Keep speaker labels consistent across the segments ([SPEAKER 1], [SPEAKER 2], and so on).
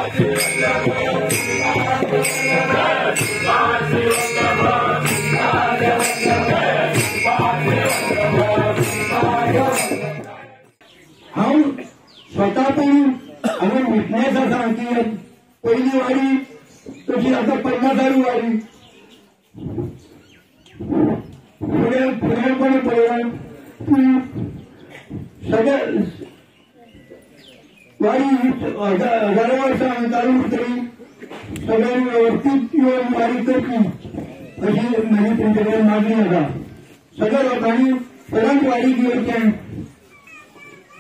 [SPEAKER 1] हांव स्वता पण हांवें विटनेस आसा की पयली वारी तशी आतां 50वी वारी फुडेपणी पळयला की सगळे वारी हजारो वर्सां हांवें चालू तरी सगळ्यांनी व्यवस्थीत येवन वारी करची अशी म्हाजी तुमचे कडेन मागणी आसा. सगळ्या लोकांनी परत वारी घेवचें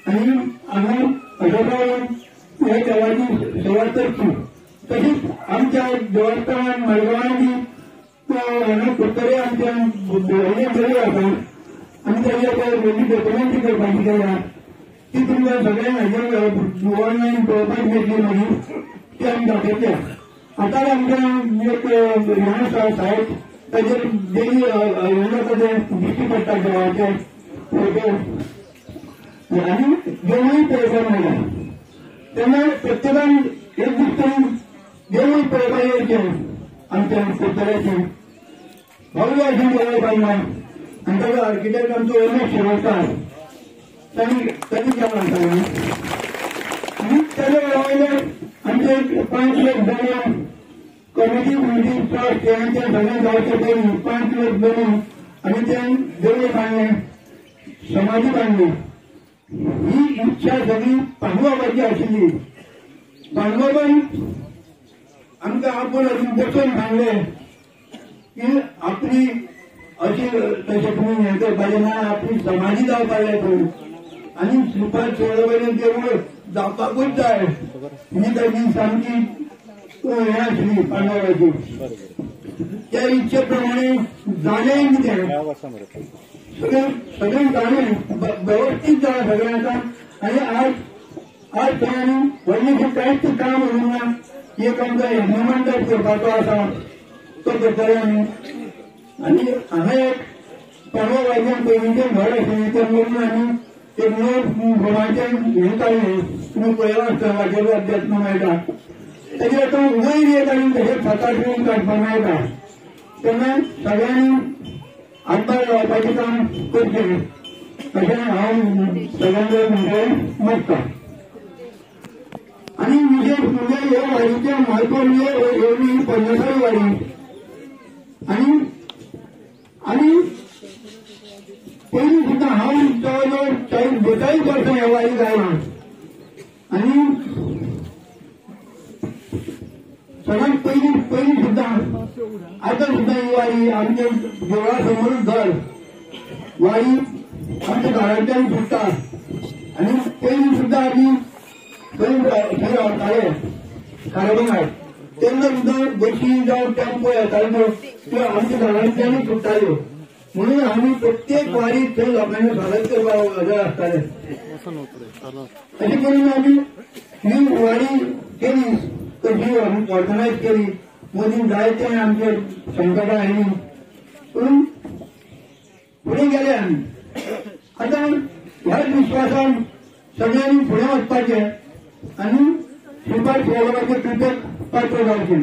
[SPEAKER 1] आनी हांगा अशोकरावान हे देवाची सेवा करची. तशीच आमच्या देवस्थानान मडगांवां बी हांगा कुडतरे आमच्या हे बरें आसा आनी तेजे व्हडली डॉक्युमेंट्री करपाची केल्या ती तुमकां सगळ्यांक हाजेर ऑनलायन पळोवपाक मेळटली मागीर ती आमी दाखयतले. आतां आमच्या एक हे आसा सायट ताचेर डेली दिश्टी पडटा देवाचे फोटो आनी देवूय पळोवपाक मेळटा. तेन्ना प्रत्येकान एक दीस तरी देवूय पळोवपाक येवचें आमच्या कुडतऱ्याचें भव्य अशें देवूळ बांदलां आनी ताका आर्किटेक्ट आमचो उमेश शिरोडकार तांणी केलां सांगलें. आनी तेजे वयल्यान आमचे 5 लोक जाणा कमिटी ट्रस्ट हेंचे सगळें जावचे पयलीं 5 लोक जणून आनी तें देवूळ बांदलें समाधी बांदली. ही इच्छा सगळी पांडुबाबाची आशिल्ली. पांडुबाबान आमकां आपूण अजून बसून सांगलें की आपली अशी तशें तुमी हें करपाचें ना आपली समाधी जावपाक जाय थंय आनी श्रीपाद शिरोडकाराचें देवूळ जावपाकूच जाय ही ताची सामकी हें आशिल्ली पांडुबाबाची. त्या इच्छे प्रमाणे जालें कितें सगळें जालें वेवस्थीत जालें सगळें आतां. आनी आज थंय आनी व्हडलेशें कांयच काम उरूंक ना. एक आमकां हेमंडप करपाचो आसा तो करतले आमी. आनी हांगा एक पांडुबाबाचें पयलींचें घर आशिल्लें तें मोडून आनी एक नवो भोवाचें हें काडलें तुमी पळयलां आसता हाचेर अध्यात्म मेळटा. तेजेर आतां वयर एक आनी तशें 7-8 रूम काडपाक मेळटा. तेन्ना सगळ्यांनी हातभार लावपाचें काम करचें अशें हांव सगळ्यांक म्हणजे मागतां. आनी विशेष म्हणजे ह्या वारीचें म्हत्व म्हणजे एवढी 50वी वारी आनी पयलीं सुद्दां हांव जवळ जवळ 42 वर्सां ह्या वारीक आयलां आनी सगळ्यांत पयलीं सुद्दां आतां सुद्दां ही वारी आमच्या देवळा समोरूच घर वारी आमच्या घरांतल्यान सुट्टा आनी पयलीं सुद्दां आमी थंय रावताले खारबंगार तेन्ना सुद्दां बशी जावं टेम्पो येताल्यो त्यो आमच्या घरांतल्यानूच सुट्टाल्यो. म्हणून आमी प्रत्येक वारीक थंय लोकांनी स्वागत करपाक हजर आसताले. अशें करून आमी ही वारी केली कशी ऑर्गनायज केली. मदीं जायते आमचे संकटां आयलीं पूण फुडें गेले आमी. आतां ह्याच विश्वासान सगळ्यांनी फुडें वचपाचें आनी श्रीपाद शिरोडकाराचे कृपेक पात्र जावचें.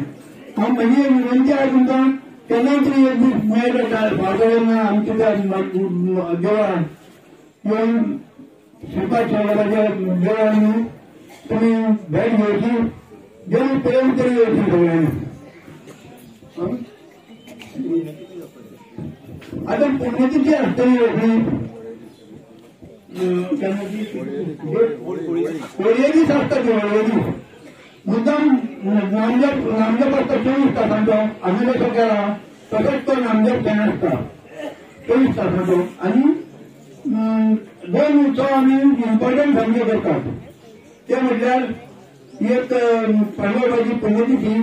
[SPEAKER 1] हांव म्हजी विनंती आसा तुमकां केन्नाय तरी एक दीस मेळटा फादरांना आमच्या त्या देवळान येवन श्रीपाद शिरोडकाराच्या देवळान तुमी भेट घेवची देव पळोवन तरी येवची सगळ्यांनी. आतां पुण्यतिथी आसतली व्हडली व्हडले दीस आसता ती व्हडले दीस मुद्दाम नामजप आसता 24 तासांचो आमी कसो केला तसोच तो नामजप घेन आसता 24 तासांचो. आनी 2 उत्सव आमी इम्पॉर्टंट सामके करतात. ते म्हटल्यार एक पांडुबाबाची पुण्यतिथी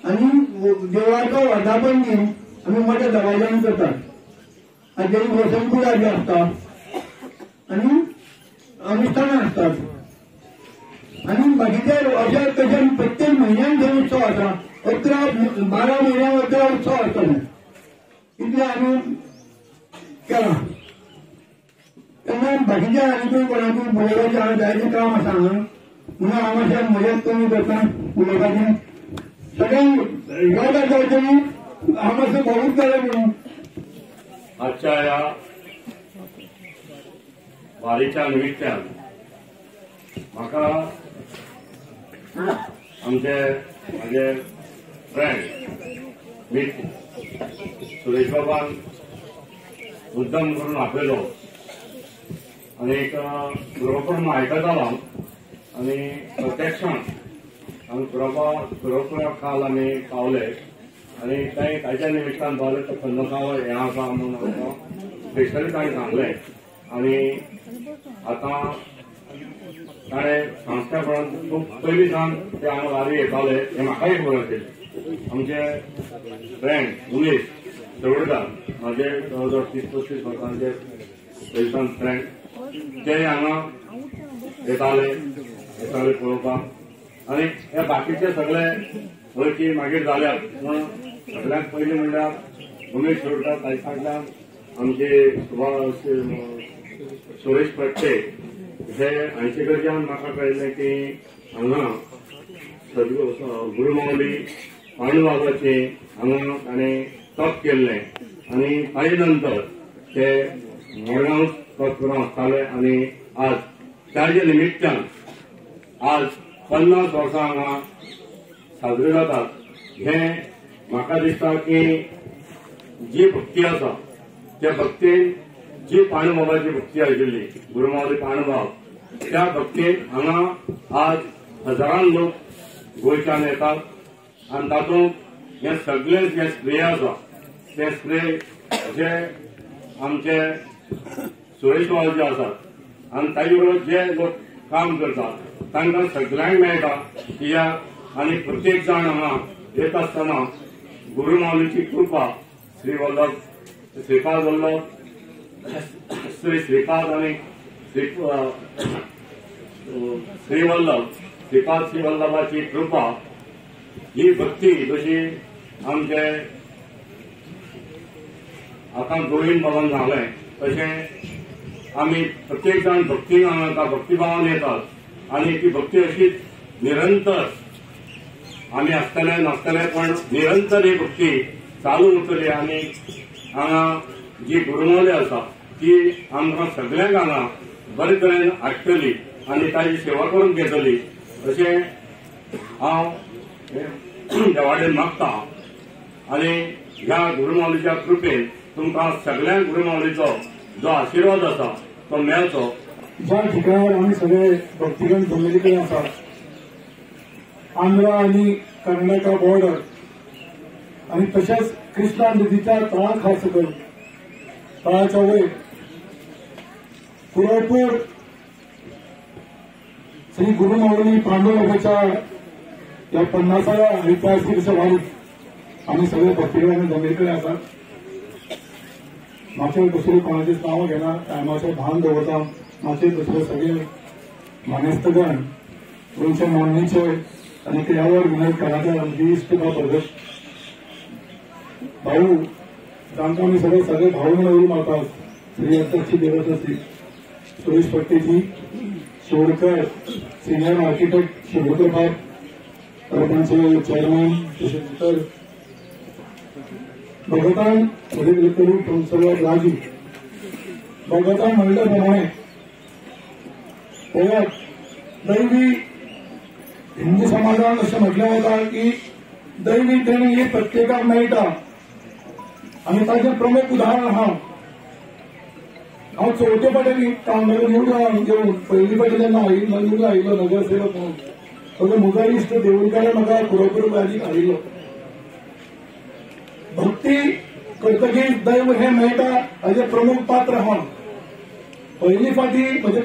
[SPEAKER 1] आनी देवळाचो वर्धापन दिन आमी मोठ्या दबाज्यान करतात. हाचेर वसंतपुरा बी आसता आनी अनुष्ठानां आसतात. आनी बाकीचे अशे तशे प्रत्येक म्हयन्यान जे उत्सव आसा 12 म्हयन्याक 11 उत्सव आसतले इतले आमी केलां. तेन्ना बाकीच्या आनी कोणाकूय बरोवपाचें जायतें काम आसा हांगा म्हणून आम्हाला मदत कमी करता उलोवपाचें सगळ्यांक योगा जावचें आम्हाला बहुत जालें म्हणून
[SPEAKER 2] आजच्या या वारीच्या निमित्तान म्हाका माझे फ्रेंड मित्र सुरेश बाबान मुद्दम करून आपयलो आनी खरोखर आयकतालो आनी प्रत्यक्षान आमी खरोखर काल आमी पावले आनी ताच्या निमित्तान पावले तो खंडोबाव हें आसा म्हणून आमकां स्पेशली ताणें सांगलें आनी आतां ताणें सांगच्या प्रमाण खूब पयलीं सावन ते हांगा वारी येताले हें म्हाकाय खबर आशिल्लें आमचे फ्रेंड उमेश चवडकार म्हाजे जवळ जवळ 30-35 वर्सांचे पयलींसान फ्रेंड ते हांगा येताले पळोवपाक आनी हे बाकीचे सगळे वळखी मागीर जाल्यात पूण सगळ्यांत पयलीं म्हणल्यार उमेश चवडकार ताचे फाटल्यान आमचे सुरेश पट्टे हे हांचे कडच्यान म्हाका कळिल्लें की हांगा गुरुमावली पांडुबाबाचे हांगा ताणें तप केल्लें आनी ताजे नंतर ते मडगांव तप करून आसताले आनी आज ताजे निमित्तान आज 50 वर्सां हांगा साजरे जातात हें म्हाका दिसता की जी भक्ती आसा त्या भक्तीन जी पांडुबाबाची भक्ती आशिल्ली गुरुमावली पांडुबाब त्या भक्तीन हांगा आज हजारान लोक गोंयच्यान येतात आनी तातूंत हे सगळे जे श्रेय आसा ते श्रेय जे आमचे सुरेश बाबा जे आसात आनी ताजे बरोबर जे लोक काम करतात तांकां सगळ्यांक मेळटा कित्याक आनी प्रत्येक जाण हांगा येत आसतना गुरुमावलीची कृपा श्रीपाद वल्लभ श्री श्रीपाद आनी श्रीपाद श्री वल्लभाची कृपा ही भक्ती जशी आमचे आतां गोविंद बाबान सांगलें तशें आमी प्रत्येक जाण भक्तीन हांगा भक्तिभावान येतात आनी ती भक्ती अशीच निरंतर आमी आसतले नासतले पण निरंतर ही भक्ती चालू उरतली आनी हांगा जी गुरुमावली आसा ती आमकां सगळ्यांक हांगा बरे तरेन हाडटली आनी ताची सेवा करून घेतली अशें हांव देवाडेन मागतां आनी ह्या गुरुमावलीच्या कृपेन तुमकां सगळ्यांक गुरुमावलीचो जो आशिर्वाद आसा तो मेळचो
[SPEAKER 1] ज्या ठिकाणावर आम्ही सगळे भक्तिगण जमलेले कडेन आसात आंध्रा आनी कर्नाटका बॉर्डर आनी तशेंच कृष्णा नदीच्या तळा खास सकयल तळाच्या वयर पुरळपूर श्री गुरुमावली पांडुबाबाच्या या 50व्या ऐतिहासिक वारीत आम्ही सगळे भक्तिगण जमलेले कडेन आसात मागचे दुसरे कोणाचीच नांवां घेना टायमाचें भान दवरता मागचे दुसरे सगळे मानेस्तगण गोंयचे नामनेचे आनी त्यावर विनोद कराटे आमची इश्ट प्रगट भाऊ जांकां आमी सगळे भाऊ म्हणून मारतात श्री अंतरची देवता श्री सुरेश पट्टेजी शेवडकर सिनियर आर्किटेक्ट शेवडकर बाब तांचे चेअरमॅन तशेंच इतर भगतान करून सगळ्यात राजू भगतान म्हणले प्रमाणे पळयात दैवी हिंदू समाजात अशें म्हटलें वता की दैवी देणी ही प्रत्येकाक मेळटा आनी ताचें प्रमुख उदाहरण हांव चवथे फावटी निवडून घेवन पयली फावटी जेन्ना निवडून आयिल्लो नगरसेवक म्हणून सगळो म्हजो इश्ट देवळकारे म्हाका खरोखर वारीक हाडिल्लो भक्ती करतकीर दैव हे मेळटा हाचे प्रमुख पात्र हांव पयली फावटी म्हणजे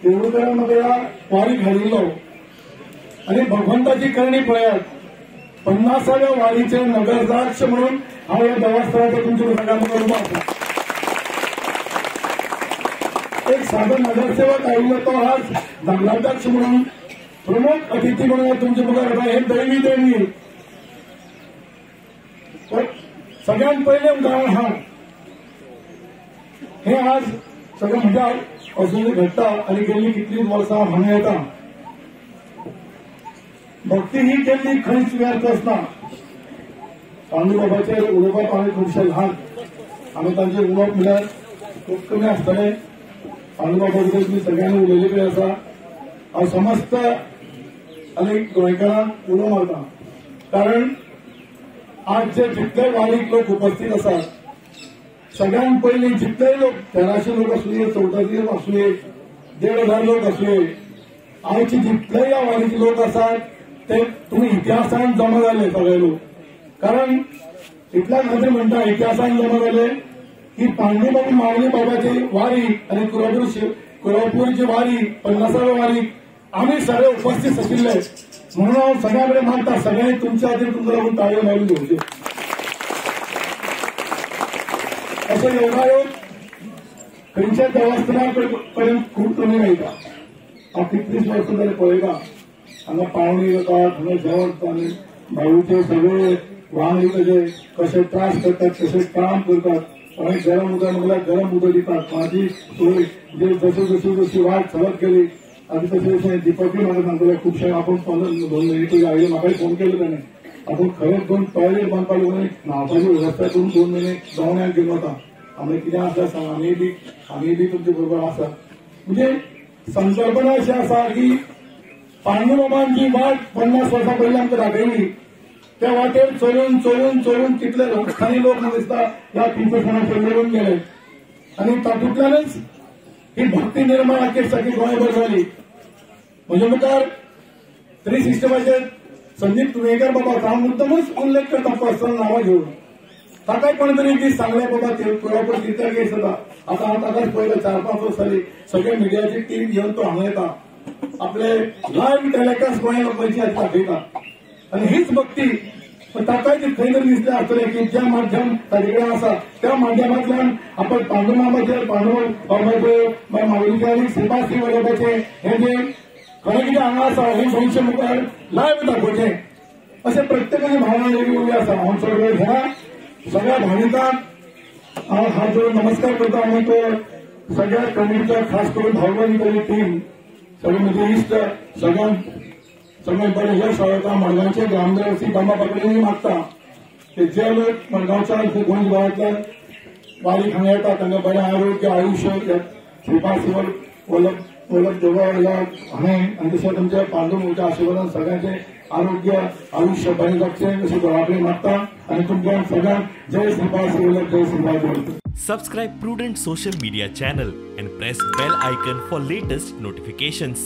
[SPEAKER 1] देवळकारान म्हाका वारीक हाडिल्लो आनी भगवंताची करणी पळयात 50व्या वारीचे नगराध्यक्ष म्हणून हांव ह्या देवस्थानाचो तुमच्या सगळ्यांक उबो आसा एक साधो नगरसेवक आयिल्लो तो आज नगराध्यक्ष म्हणून प्रमुख अतिथी म्हणून तुमचे मुखार येता हे दैवी देणी सगळ्यात पहिले उदाहरण हांव हे आज सगळं म्हज्या अजून घडटा आनी गेल्ली कितलींच वर्सां हांगा येता भक्ती ही केल्ली खंयच व्यर्थ आसना. पांडुबाबाचेर उलोवपाक हांवें खुबशे ल्हान, हांवें तांचेर उलोवप म्हळ्यार खूब कमी आसतलें. पांडुबाबा बद्दल तुमी सगळ्यांनी उलयलेली आसा. हांव समस्त आनी गोंयकारांक उलो मारता, कारण आज जे जितले वारीक लोक उपस्थित आसात, सगळ्यांत पयलीं जितलेय लोक 1300 लोक आसुये, 1400 आसुये, 1500 लोक आसुये, आयचे जितलेय ह्या वारीचे लोक आसात ते तुम्ही इतिहासान जमा जाले सगळे लोक. कारण इतल्याच खातीर म्हणटा इतिहासान जमा जाले की पांडुबाबा माऊली बाबाची वारी आणि कुरापूरची वारी 50वी वारी आम्ही सगळे उपस्थित आशिल्ले. म्हणून हांव सगळ्या कडेन मागता सगळ्यांनी तुमच्या खातीर तुमकां लागून ताळयो मारून घेवच्यो. असो योगायोग खंयच्याच देवस्थाना कडेन खूब कमी मेळटा. हांव कितलींच वर्सां जालीं पळयता, हांगा पावणी जातात, हांगा जेवण आनी बाळूचे सगळे वांगडी तेजे कशे त्रास करतात, कशे काम करतात. कोणी गरम उदक म्हणल्यार गरम उदक दितात. माझी सोय जशी जशी जशी वाट चलत गेली आनी तशें तशें दिपकूय म्हाका सांगतले खुबशे आपूण 2 मिनिट आयले म्हाकाय फोन केलो ताणें. आपूण खरेंच 2 टॉयलेट बांदपाक लागून न्हावपाची वेवस्था करून 2 मिनिट दोवण्याक गेलो वता. आमी कितें आसा सांग, आमी बी तुमचे बरोबर आसा. म्हणजे संकल्पना अशी आसा की पांडुबाबांची वाट 50 वर्सां पयलीं आमकां दाखयली. त्या वाटेर चलून चलून चलून कितले स्थानीय लोक म्हाका दिसता ह्या तीर्थस्थानाचेर मेळून गेले आनी तातूंतल्यानच ही भक्ती निर्माण आख्खे सगळी गोंयभर जाली. म्हणजे मुखार 365 संदीप तुवेकर बाबा हांव मुद्दमूच उल्लेख करता पर्सनल नांवां घेवन. ताकाय कोणी तरी दीस सांगले बाबा कुरापूर तीर्थागेर जाता. आतां हांव ताकाच पळयता 4-5 वर्स जाली सगळे मिडियाची टीम घेवन तो हांगा येता, आपले लायव्ह टेलिकास्ट गोंय लोकांची दाखयता. आणि हीच भक्ती ताकाय खंय तरी दिसलें आसतलें की ज्या माध्यम ताजे कडेन आसा त्या माध्यमांतल्यान आपण पांडुबाबाचेर मागीर माऊलीचे आनी श्रीपाद वल्लभाचे हे जे खरें कितें हांगा आसा हे गोंयचे मुखार लायव्ह दाखोवचें अशें प्रत्येकाची भावना वेगळी वेगळी आसा. हांव चड वेळ घेना. सगळ्या भाविकांक हांव हात जोडून नमस्कार करता. आनी तो सगळ्या कमिटीच्या खास करून भावनाची टीम सगळे म्हजे इश्ट सगळ्यांत बरें यश आवडटा. मडगांवचे ग्रामदेवसी बाबा कडेन मागता की जे लोक मडगांवच्या गोंय गोंयांतल्यान वारीक हांगा येतात तांकां बरें आरोग्य आयुश्य श्रीपाद वल्लभ देवा हांवें आनी तशें तुमच्या पांडुबाबाच्या आशिर्वादान सगळ्यांचे आरोग्य आयुश्य बरें जगचें अशें देवा कडेन मागता. आनी तुमकां सगळ्यांक जय श्रीपाद वल्लभ, जय Shripad Vallabh.
[SPEAKER 3] Subscribe Prudent social media channel and press bell icon for latest notifications.